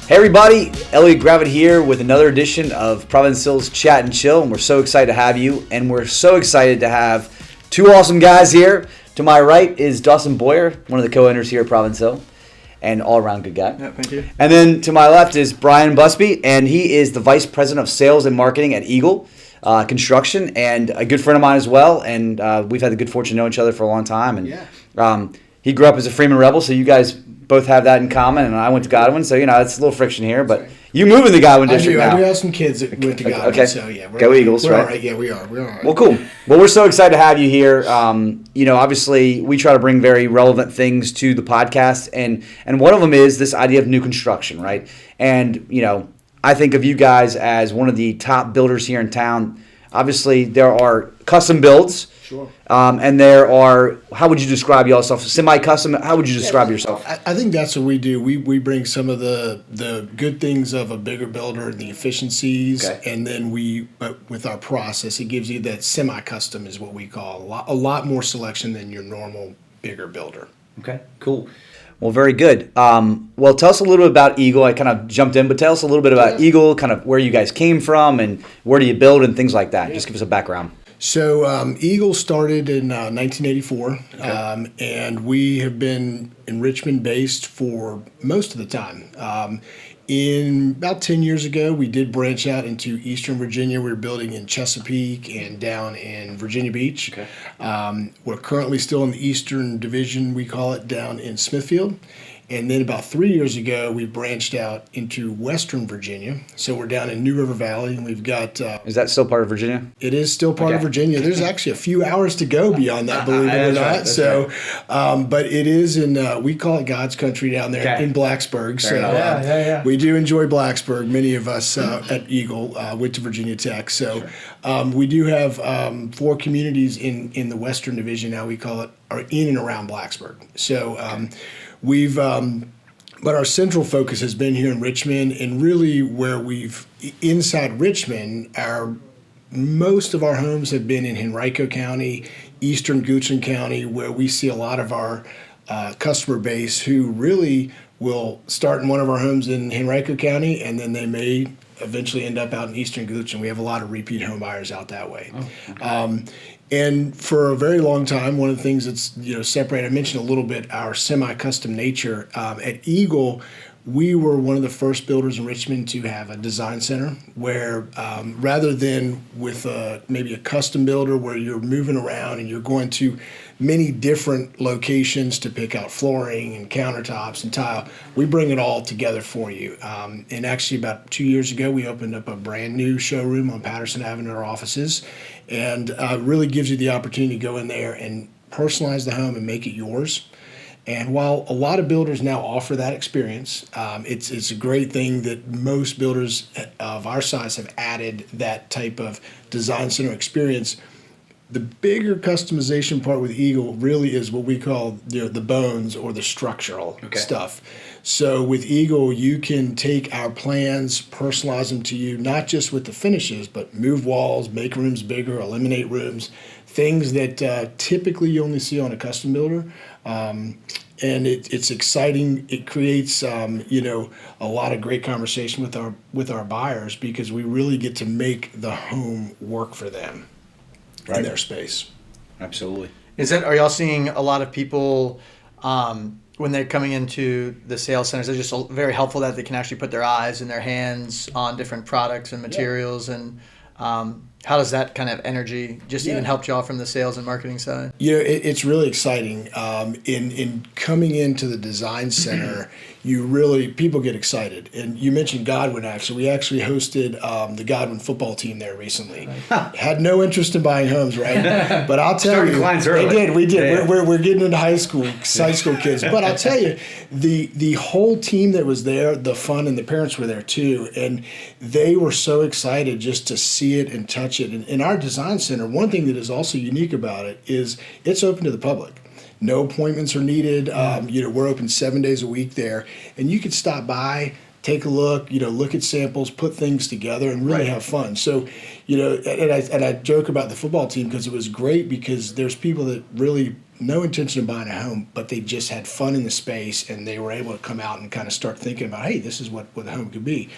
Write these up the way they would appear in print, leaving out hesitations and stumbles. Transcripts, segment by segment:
Hey everybody, Elliott Gravitt here with another edition of Providence Hill's Chat and Chill, and we're so excited to have you, and we're so excited to have two awesome guys here. To my right is Dawson Boyer, one of the co-owners here at Providence Hill, and all-around good guy. Yeah, thank you. And then to my left is Brian Busbee, and he is the Vice President of Sales and Marketing at Eagle Construction, and a good friend of mine as well, and we've had the good fortune to know each other for a long time. And he grew up as a Freeman Rebel, so you guys both have that in common, and I went to Godwin, so it's a little friction here, but you move in the Godwin district now. I do have some kids that went to Godwin, okay. So yeah. Go Eagles, we're right? All right? Yeah, we are. We're all right. Well, cool. Well, we're so excited to have you here. Obviously, we try to bring very relevant things to the podcast, and one of them is this idea of new construction, right? And, I think of you guys as one of the top builders here in town. Obviously, there are custom builds. Sure. And there are, how would you describe yourself? Semi-custom, how would you describe yourself? I think that's what we do. We bring some of the good things of a bigger builder, the efficiencies, Okay. and then with our process, it gives you that semi-custom is what we call a lot more selection than your normal bigger builder. Okay, cool. Well, very good. Well, tell us a little bit about Eagle. I kind of jumped in, but tell us a little bit about Eagle, kind of where you guys came from and where do you build and things like that. Just give us a background. So Eagle started in 1984, okay. And we have been in Richmond based for most of the time. In about 10 years ago, we did branch out into Eastern Virginia. We were building in Chesapeake and down in Virginia Beach. Okay. We're currently still in the Eastern Division, we call it, down in Smithfield. And then about 3 years ago, we branched out into Western Virginia. So we're down in New River Valley, and we've got... is that still part of Virginia? It is still part of Virginia. There's actually a few hours to go beyond that, believe it or not. Right. But it is in, we call it God's country down there in Blacksburg. Fair we do enjoy Blacksburg. Many of us at Eagle went to Virginia Tech. So we do have 4 communities in the Western Division now, we call it, are in and around Blacksburg. So... but our central focus has been here in Richmond, and really where inside Richmond, most of our homes have been in Henrico County, Eastern Goochland County, where we see a lot of our customer base who really will start in one of our homes in Henrico County, and then they may eventually end up out in Eastern Goochland. We have a lot of repeat home buyers out that way. Oh, okay. And for a very long time, one of the things that's separated, I mentioned a little bit, our semi-custom nature. At Eagle, we were one of the first builders in Richmond to have a design center where rather than with maybe a custom builder where you're moving around and you're going to many different locations to pick out flooring and countertops and tile, we bring it all together for you. And actually about 2 years ago, we opened up a brand new showroom on Patterson Avenue in our offices, and really gives you the opportunity to go in there and personalize the home and make it yours. And while a lot of builders now offer that experience, it's a great thing that most builders of our size have added that type of design center experience. The bigger customization part with Eagle really is what we call the bones or the structural stuff. So with Eagle, you can take our plans, personalize them to you, not just with the finishes, but move walls, make rooms bigger, eliminate rooms, things that typically you only see on a custom builder. And it's exciting. It creates, a lot of great conversation with our buyers because we really get to make the home work for them in their space. Absolutely. Are y'all seeing a lot of people when they're coming into the sales centers? They're just very helpful that they can actually put their eyes and their hands on different products and materials and. How does that kind of energy even help y'all from the sales and marketing side? It's really exciting. In coming into the design center, people get excited. And you mentioned Godwin, actually. We actually hosted the Godwin football team there recently. Had no interest in buying homes, right? But I'll tell you, we did. Yeah. We're getting into high school kids. But I'll tell you, the whole team that was there, the fun, and the parents were there too. And they were so excited just to see it and touch it. And in our design center, one thing that is also unique about it is it's open to the public. No appointments are needed. We're open 7 days a week there, and you could stop by, take a look, look at samples, put things together, and really have fun. So, and I joke about the football team because it was great because there's people that really no intention of buying a home, but they just had fun in the space, and they were able to come out and kind of start thinking about, hey, this is what a home could be.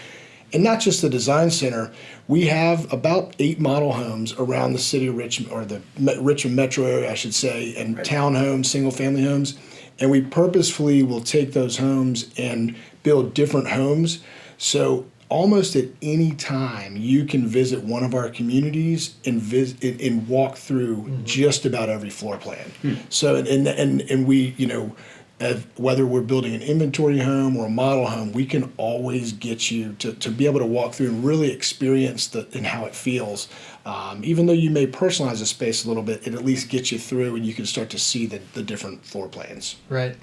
And not just the design center, we have about 8 model homes around the city of Richmond, or the Richmond metro area, I should say, and townhomes, single-family homes. And we purposefully will take those homes and build different homes. So almost at any time, you can visit one of our communities and walk through just about every floor plan. So and we, whether we're building an inventory home or a model home, we can always get you to be able to walk through and really experience and how it feels. Even though you may personalize the space a little bit, it at least gets you through, and you can start to see the different floor plans. Right.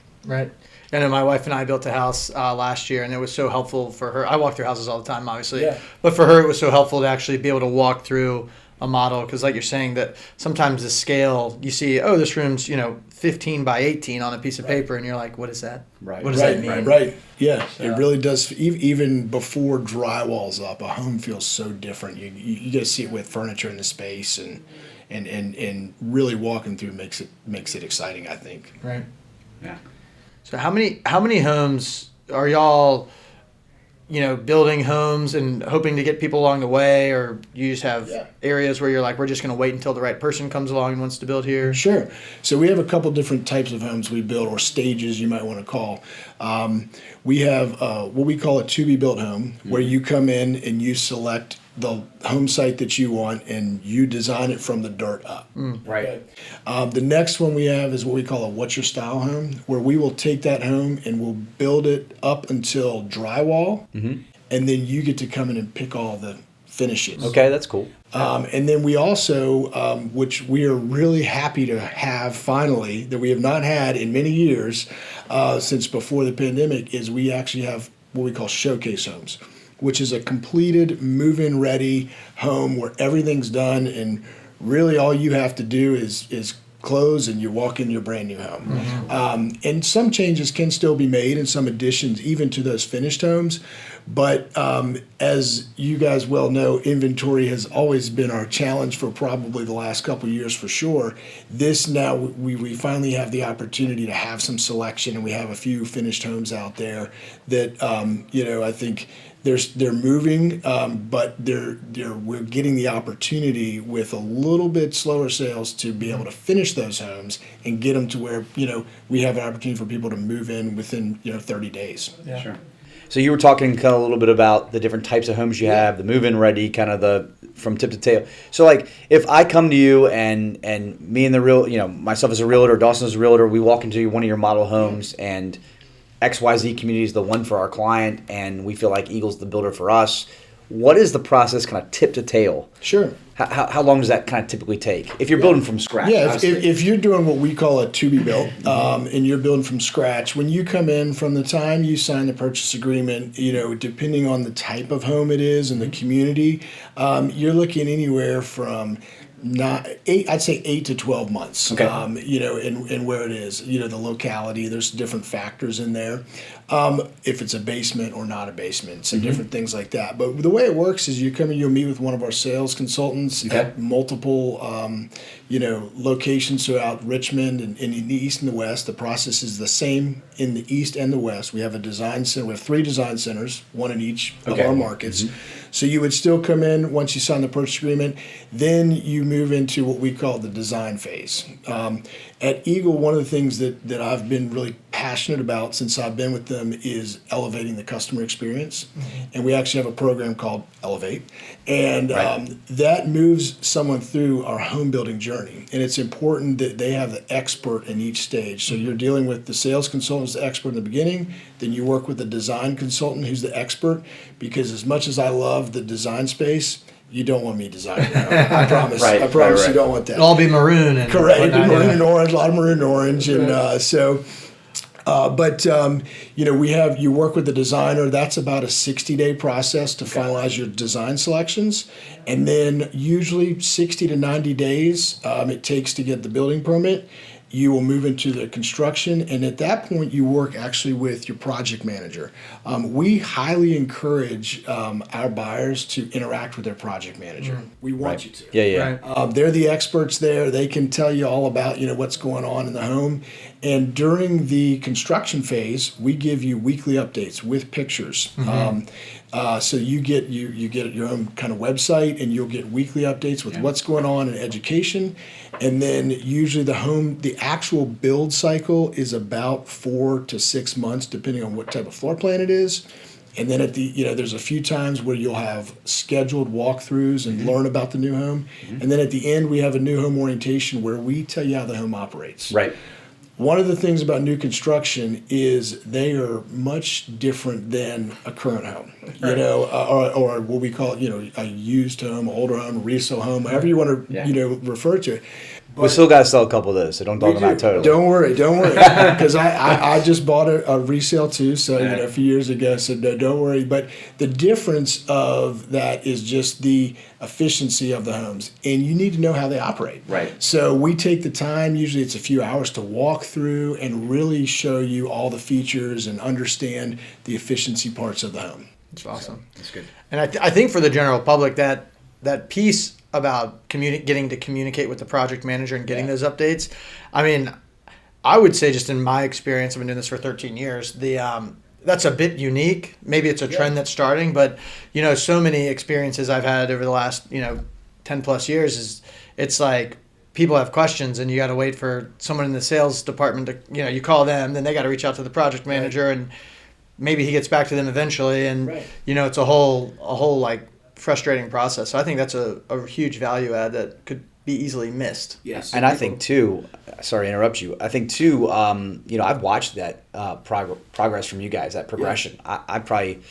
I know my wife and I built a house last year, and it was so helpful for her. I walk through houses all the time, obviously, but for her it was so helpful to actually be able to walk through a model, because like you're saying, that sometimes the scale, you see, oh, this room's 15 by 18 on a piece of paper, and you're like, what is that? Right. What does that mean? Right. Yeah, it really does. Even before drywall's up, a home feels so different. You get to see it with furniture in the space, and really walking through makes it exciting, I think. Right. Yeah. So how many homes are y'all, building homes and hoping to get people along the way, or you just have areas where you're like, we're just going to wait until the right person comes along and wants to build here? Sure. So we have a couple different types of homes we build, or stages you might want to call. We have what we call a to-be-built home, where you come in and you select the home site that you want, and you design it from the dirt up. Right. The next one we have is what we call a what's your style home, where we will take that home and we'll build it up until drywall, and then you get to come in and pick all the finishes. Okay, that's cool. And then we also, which we are really happy to have finally, that we have not had in many years since before the pandemic, is we actually have what we call showcase homes, which is a completed move-in ready home where everything's done, and really all you have to do is close and you walk in your brand new home. And some changes can still be made, and some additions even to those finished homes. But as you guys well know, inventory has always been our challenge for probably the last couple of years for sure. This now, we finally have the opportunity to have some selection, and we have a few finished homes out there that, I think they're moving, but we're getting the opportunity with a little bit slower sales to be able to finish those homes and get them to where, we have an opportunity for people to move in within, 30 days. Yeah. Sure. So you were talking kind of a little bit about the different types of homes you have, the move-in ready, kind of the from tip to tail. So like if I come to you and me and myself as a realtor, Dawson as a realtor, we walk into one of your model homes, and XYZ community is the one for our client, and we feel like Eagle's the builder for us. What is the process kind of tip to tail? Sure. How long does that kind of typically take if you're building from scratch? Yeah, if you're doing what we call a to be built, and you're building from scratch, when you come in, from the time you sign the purchase agreement, depending on the type of home it is and the community, you're looking anywhere from I'd say 8 to 12 months. Okay. And where it is, the locality, there's different factors in there. If it's a basement or not a basement, some different things like that. But the way it works is you come and you'll meet with one of our sales consultants at multiple, locations throughout Richmond and in the east and the west. The process is the same in the east and the west. We have a design center. We have 3 design centers, one in each of our markets. So you would still come in once you sign the purchase agreement. Then you move into what we call the design phase. At Eagle, one of the things that I've been really passionate about since I've been with them is elevating the customer experience. And we actually have a program called Elevate. And that moves someone through our home building journey. And it's important that they have the expert in each stage. So you're dealing with the sales consultant who's the expert in the beginning. Then you work with the design consultant who's the expert. Because as much as I love the design space, you don't want me designing. I promise. I promise you don't want that. It'll all be maroon. And correct. Maroon and orange, a lot of maroon and orange. And you work with the designer. That's about a 60-day process to finalize your design selections. And then usually 60 to 90 days it takes to get the building permit. you will move into the construction, and at that point you work actually with your project manager. We highly encourage our buyers to interact with their project manager. We want you to. Yeah. Right. They're the experts there. They can tell you all about what's going on in the home. And during the construction phase, we give you weekly updates with pictures. So you get your own kind of website, and you'll get weekly updates with what's going on in education. And then usually the actual build cycle is about 4 to 6 months, depending on what type of floor plan it is. And then there's a few times where you'll have scheduled walkthroughs and learn about the new home. And then at the end, we have a new home orientation where we tell you how the home operates. Right. One of the things about new construction is they are much different than a current home, or what we call a used home, older home, resale home, however you want to refer to it. We still got to sell a couple of those, so don't talk about it totally. Don't worry, because I just bought a resale too, so a few years ago. So no, don't worry. But the difference of that is just the efficiency of the homes, and you need to know how they operate. Right. So we take the time. Usually, it's a few hours to walk through and really show you all the features and understand the efficiency parts of the home. That's awesome. That's good. And I think for the general public, that piece about getting to communicate with the project manager and getting those updates, I mean, I would say just in my experience, I've been doing this for 13 years, that's a bit unique. Maybe it's a trend that's starting, but so many experiences I've had over the last 10 plus years is it's like people have questions and you got to wait for someone in the sales department to you call them, then they got to reach out to the project manager, and maybe he gets back to them eventually, and it's a whole like frustrating process. So I think that's a huge value add that could be easily missed. Yes. And I think too, sorry to interrupt you, I think too, I've watched that progress from you guys, that progression. I probably,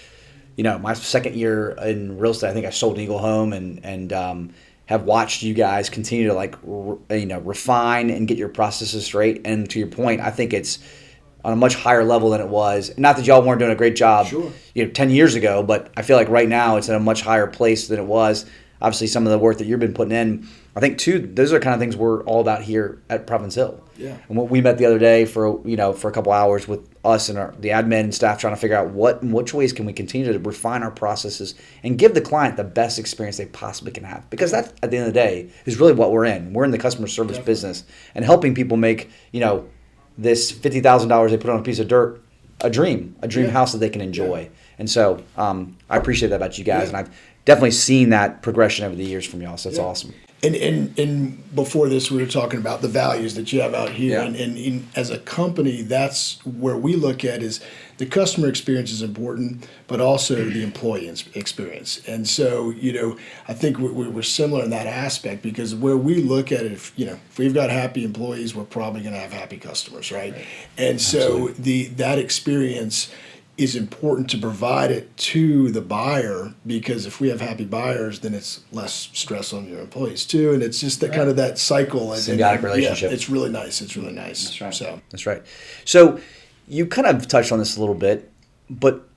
my second year in real estate, I think I sold an Eagle home and have watched you guys continue to refine and get your processes straight. And to your point, I think it's on a much higher level than it was. Not that y'all weren't doing a great job 10 years ago, but I feel like right now it's in a much higher place than it was. Obviously, some of the work that you've been putting in, I think too, those are kind of things we're all about here at Providence Hill. Yeah. And what we met the other day for a couple hours with us and the admin and staff trying to figure out which ways can we continue to refine our processes and give the client the best experience they possibly can have. Because that, at the end of the day, is really what we're in. We're in the customer service business and helping people make, this $50,000 they put on a piece of dirt, a dream house that they can enjoy. Yeah. And so I appreciate that about you guys, and I've definitely seen that progression over the years from y'all. So that's awesome. And before this, we were talking about the values that you have out here, and as a company, that's where we look at is the customer experience is important, but also the employee experience. And so, I think we're similar in that aspect, because where we look at it, if we've got happy employees, we're probably going to have happy customers, right? And so that experience is important to provide it to the buyer, because if we have happy buyers, then it's less stress on your employees too, and it's just that kind of that cycle. Symbiotic relationship. Yeah, it's really nice. It's really nice. That's right. So that's right. So you kind of touched on this a little bit, but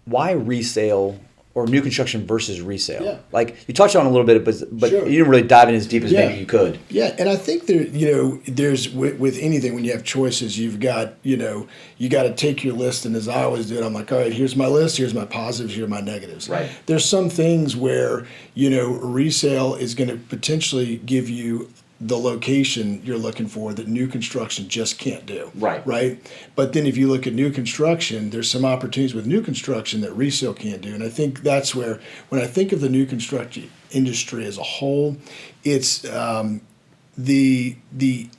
why resale or new construction versus resale? Yeah. Like you touched on it a little bit, but Sure. you didn't really dive in as deep as maybe you could. Yeah, and I think there's with anything, when you have choices, you've got you got to take your list, and as I always do it, I'm like, all right, here's my list, here's my positives, here are my negatives. Right. There's some things where resale is going to potentially give you the location you're looking for that new construction just can't do. Right. But then if you look at new construction, there's some opportunities with new construction that resale can't do. And I think that's where, when I think of the new construction industry as a whole, it's the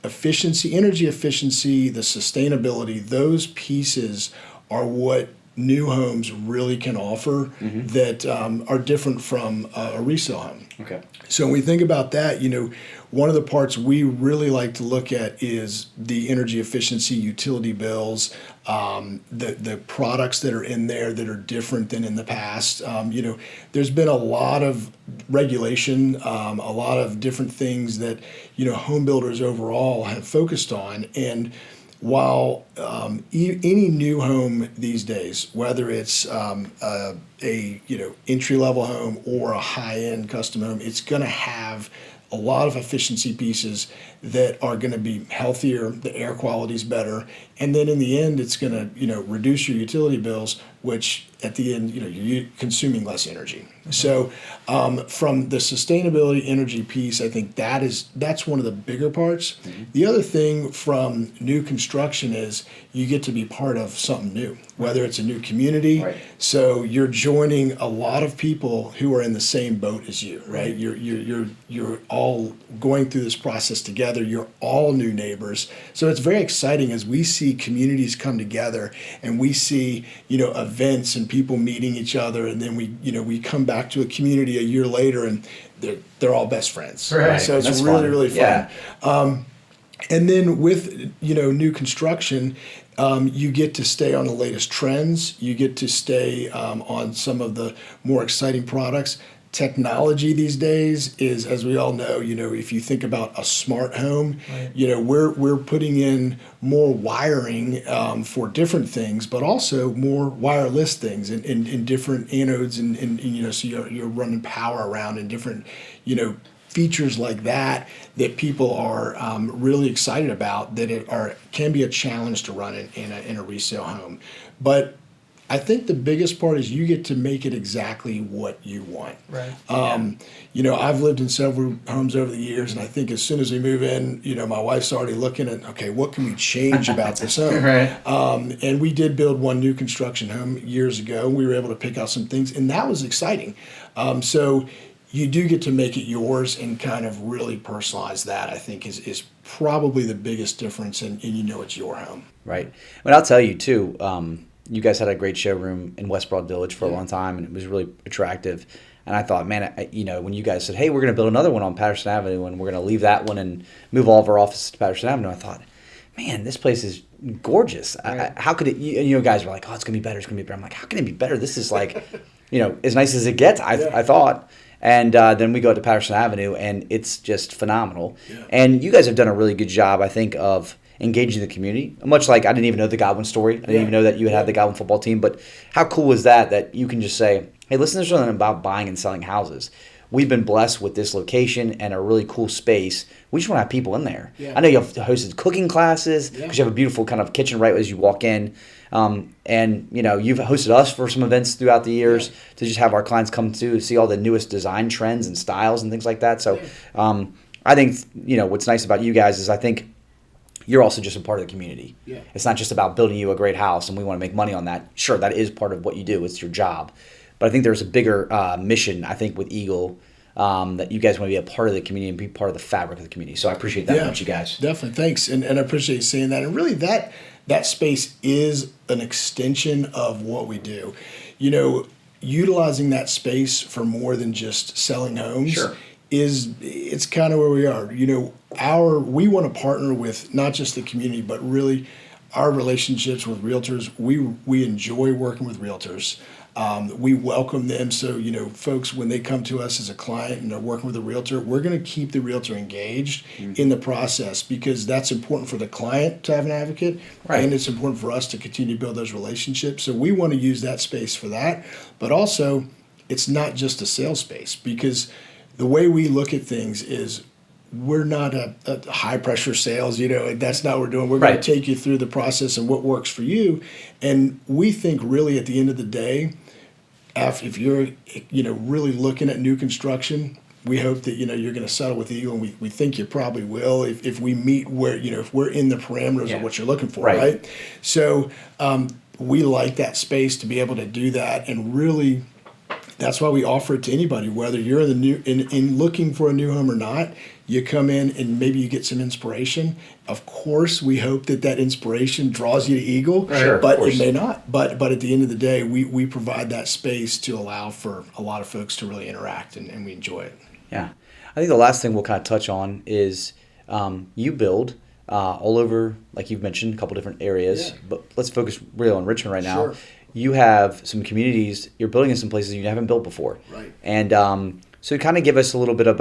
efficiency, energy efficiency, the sustainability, those pieces are what new homes really can offer that are different from a resale home. Okay. So when we think about that, one of the parts we really like to look at is the energy efficiency, utility bills, the products that are in there that are different than in the past. There's been a lot of regulation, a lot of different things that, home builders overall have focused on. And while any new home these days, whether it's a entry-level home or a high-end custom home, it's going to have a lot of efficiency pieces that are going to be healthier, the air quality is better, and then in the end it's going to reduce your utility bills, which at the end you're consuming less energy. So from the sustainability energy piece, I think that's one of the bigger parts. The other thing from new construction is you get to be part of something new, whether it's a new community. Right. So you're joining a lot of people who are in the same boat as you, right? You're all going through this process together. You're all new neighbors. So it's very exciting as we see communities come together and we see, events and people meeting each other, and then we come back to a community a year later and they're all best friends. Right. So it's That's really, fun. really fun. Yeah. And then with new construction, you get to stay on the latest trends. You get to stay on some of the more exciting products. Technology these days is, as we all know, if you think about a smart home, right. We're putting in more wiring for different things, but also more wireless things in different anodes and so you're running power around in different features like that people are really excited about that can be a challenge to run in a resale home. But I think the biggest part is you get to make it exactly what you want. Right. I've lived in several homes over the years, and I think as soon as we move in, my wife's already looking at, okay, what can we change about this home? Right. And we did build one new construction home years ago. We were able to pick out some things, and that was exciting. So you do get to make it yours and kind of really personalize that, I think, is probably the biggest difference, and it's your home. Right. But I'll tell you, too, you guys had a great showroom in West Broad Village for a long time, and it was really attractive. And I thought, man, when you guys said, hey, we're going to build another one on Patterson Avenue, and we're going to leave that one and move all of our offices to Patterson Avenue, I thought, man, this place is gorgeous. Right. How could it, guys were like, oh, it's going to be better, it's going to be better. I'm like, how can it be better? This is like, as nice as it gets, I thought. And then we go to Patterson Avenue, and it's just phenomenal. Yeah. And you guys have done a really good job, I think, of engaging the community. Much like I didn't even know the Godwin story. I didn't even know that you had the Godwin football team. But how cool is that you can just say, hey, listen, there's something about buying and selling houses. We've been blessed with this location and a really cool space. We just want to have people in there. Yeah. I know you have hosted cooking classes because you have a beautiful kind of kitchen right as you walk in. And you've hosted us for some events throughout the years to just have our clients come to see all the newest design trends and styles and things like that. So I think, what's nice about you guys is I think you're also just a part of the community. Yeah. It's not just about building you a great house and we want to make money on that. Sure, that is part of what you do. It's your job. But I think there's a bigger mission, I think, with Eagle that you guys want to be a part of the community and be part of the fabric of the community. So I appreciate that much, you guys. Definitely. Thanks. And I appreciate you saying that. And really that space is an extension of what we do. Utilizing that space for more than just selling homes it's kind of where we are. We want to partner with not just the community, but really our relationships with realtors. We enjoy working with realtors. We welcome them. So, folks, when they come to us as a client and they're working with a realtor, we're going to keep the realtor engaged in the process because that's important for the client to have an advocate. Right. And it's important for us to continue to build those relationships. So we want to use that space for that. But also, it's not just a sales space because the way we look at things is we're not a high pressure sales, that's not what we're doing. We're going to take you through the process and what works for you. And we think really at the end of the day, if you're, really looking at new construction, we hope that, you're going to settle with Eagle, and we think you probably will if we meet where, if we're in the parameters of what you're looking for, right? So we like that space to be able to do that, and really that's why we offer it to anybody, whether you're in looking for a new home or not. You come in and maybe you get some inspiration. Of course, we hope that inspiration draws you to Eagle, but it may not. But at the end of the day, we provide that space to allow for a lot of folks to really interact, and we enjoy it. Yeah. I think the last thing we'll kind of touch on is you build all over, like you've mentioned, a couple different areas. Yeah. But let's focus really on Richmond right now. Sure. You have some communities, you're building in some places you haven't built before. Right. And so kind of give us a little bit of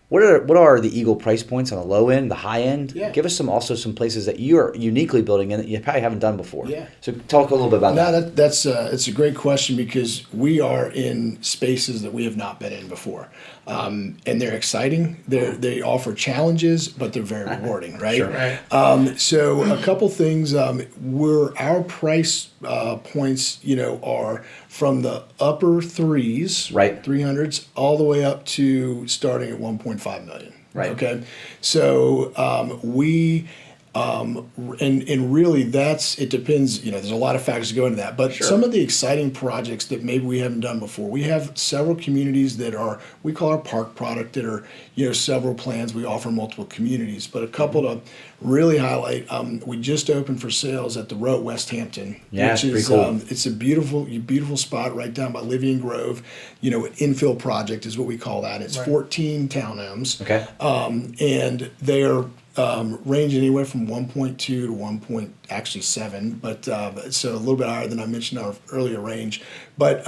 What are the Eagle price points on the low end, the high end? Yeah. Give us some places that you are uniquely building in that you probably haven't done before. Yeah. So talk a little bit about that. No, that's it's a great question because we are in spaces that we have not been in before, and they're exciting. They offer challenges, but they're very rewarding, right? Sure. Right. So a couple things. Our price points, are from the upper threes, Right. 300s, all the way up to starting at 1.5 million. Right. Okay. So we. And really it depends, there's a lot of factors that go into that, but some of the exciting projects that maybe we haven't done before, we have several communities that we call our park product that are, several plans. We offer multiple communities, but a couple to really highlight, we just opened for sales at the Row at West Hampton, Yeah, which pretty is, cool. it's a beautiful spot right down by Livian Grove, an infill project is what we call that. It's 14 townhomes. Okay. And they're, range anywhere from 1.2 to 1.7, but so a little bit higher than I mentioned our earlier range. But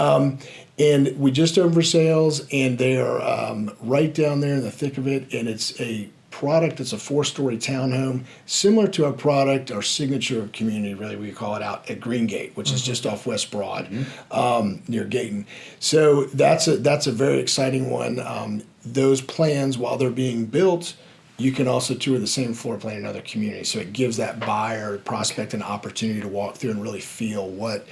and we just opened for sales, and they are right down there in the thick of it, and it's a product that's a 4-story townhome, similar to our signature community, really, we call it out at Greengate, which is just off West Broad, near Gayton. So that's a very exciting one. Those plans, while they're being built, you can also tour the same floor plan in other communities. So it gives that buyer, prospect, an opportunity to walk through and really feel what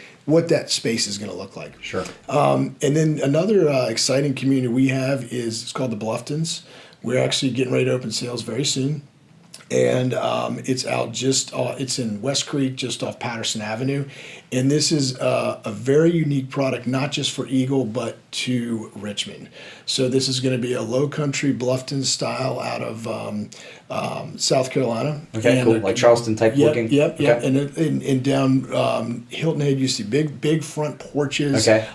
that space is going to look like. Sure. And then another exciting community we have it's called the Bluftons. We're actually getting ready to open sales very soon. And it's it's in West Creek, just off Patterson Avenue. And this is a very unique product, not just for Eagle, but to Richmond. So this is going to be a low country Bluffton style out of South Carolina. Okay, cool. Like Charleston type looking? Yep. Okay. And down Hilton Head, you see big front porches, Okay.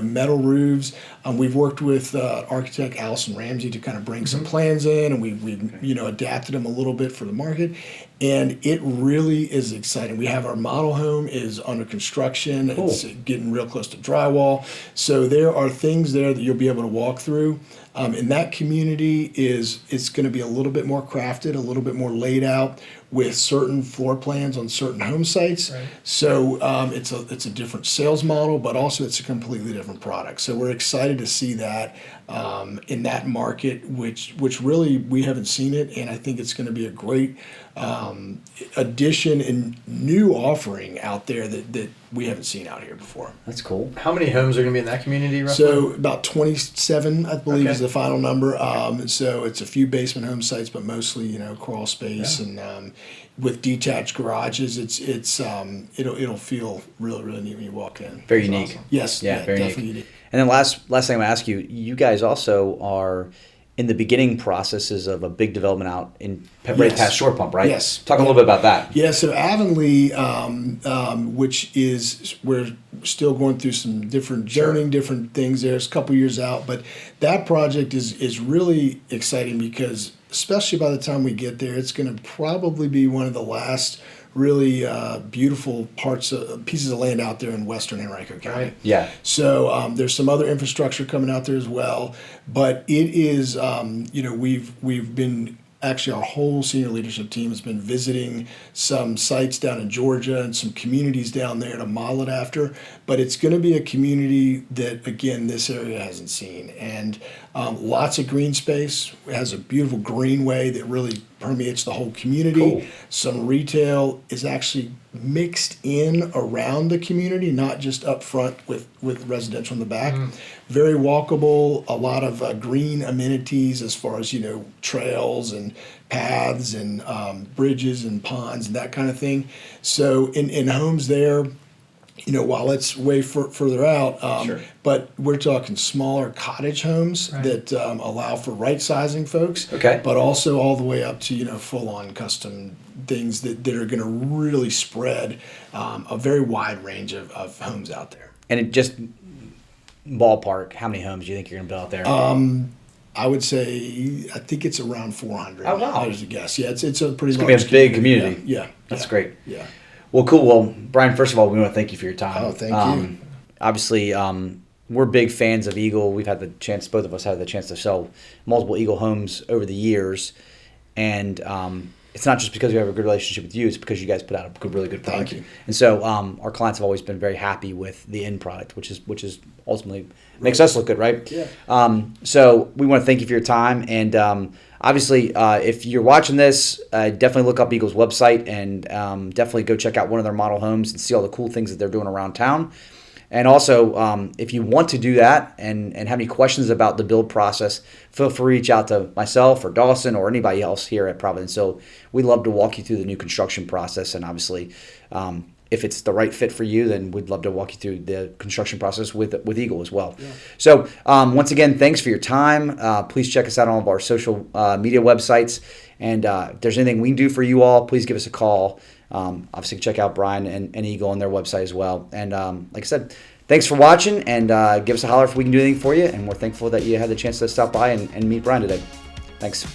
Metal roofs. We've worked with architect Allison Ramsey to kind of bring some plans in, and we've adapted them a little bit for the market. And it really is exciting. We have our model home is under construction. Cool. It's getting real close to drywall. So there are things there that you'll be able to walk through. And that community it's going to be a little bit more crafted, a little bit more laid out with certain floor plans on certain home sites. Right. So it's a different sales model, but also it's a completely different product. So we're excited to see that in that market, which really we haven't seen it, and I think it's going to be a great addition and new offering out there that we haven't seen out here before. That's cool. How many homes are going to be in that community roughly? So about 27, I believe, Okay. is the final number. So it's a few basement home sites, but mostly crawl space and with detached garages. It'll feel really really neat when you walk in. Very That's unique. awesome. Yes, Yeah, very definitely unique. unique. And then last thing I'm going to ask you, you guys also are in the beginning processes of a big development out in right Yes. past Short Pump, right? Yes. Talk a little bit about that. Yeah, so Avonlea, which is we're still going through some different zoning, different things there. It's a couple years out, but that project is really exciting because especially by the time we get there, it's going to probably be one of the last really beautiful pieces of land out there in western Henrico County. Right. Yeah. So there's some other infrastructure coming out there as well, but it is we've been actually our whole senior leadership team has been visiting some sites down in Georgia and some communities down there to model it after. But it's going to be a community that, again, this area hasn't seen. And lots of green space. It has a beautiful greenway that really permeates the whole community. Cool. Some retail is actually mixed in around the community, not just up front with residential in the back. Very walkable, a lot of green amenities as far as, trails and paths and bridges and ponds and that kind of thing. So in homes there, while it's way further out, Sure. but we're talking smaller cottage homes that allow for right-sizing folks, Okay. but also all the way up to, full-on custom things that are going to really spread a very wide range of homes out there. And it just ballpark, how many homes do you think you're going to build out there? I would say, I think it's around 400. Oh, wow. There's a guess. Yeah, it's a pretty gonna be a large big community. Yeah. That's yeah, great. Yeah. Well, cool. Well, Brian, first of all, we want to thank you for your time. Oh, thank you. Obviously, we're big fans of Eagle. We've had the chance, both of us had the chance to sell multiple Eagle homes over the years, and it's not just because we have a good relationship with you; it's because you guys put out a really good product. Thank you. And so our clients have always been very happy with the end product, which is ultimately makes us look good, right? Yeah. So we want to thank you for your time, and obviously, if you're watching this, definitely look up Eagle's website and definitely go check out one of their model homes and see all the cool things that they're doing around town. And also, if you want to do that and have any questions about the build process, feel free to reach out to myself or Dawson or anybody else here at Providence Hill. We'd love to walk you through the new construction process. And obviously, if it's the right fit for you, then we'd love to walk you through the construction process with Eagle as well. Yeah. So once again, thanks for your time. Please check us out on all of our social media websites. And if there's anything we can do for you all, please give us a call. Obviously, check out Brian and Eagle on their website as well. And like I said, thanks for watching, and give us a holler if we can do anything for you. And we're thankful that you had the chance to stop by and meet Brian today. Thanks.